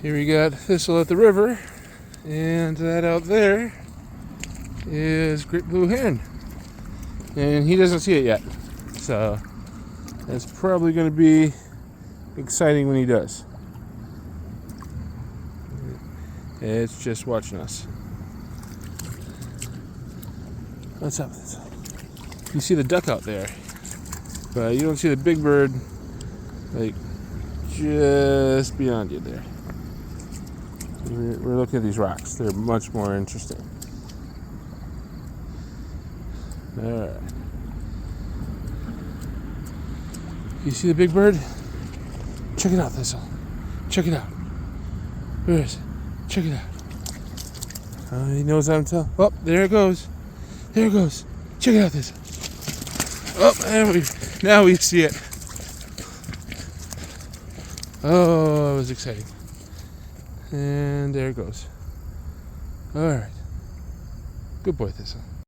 Here we got Thistle at the river, and that out there is great blue heron. And he doesn't see it yet, so that's probably going to be exciting when he does. It's just watching us. What's up? You see the duck out there, but you don't see the big bird, like just beyond you there. We're looking at these rocks. They're much more interesting. Alright. You see the big bird? Check it out, Thistle. Check it out. Where is it? Check it out. He knows I'm telling. Oh, there it goes. There it goes. Check it out, Thistle. Oh, now we see it. Oh, it was exciting. And there it goes. Alright. Good boy, Thistle.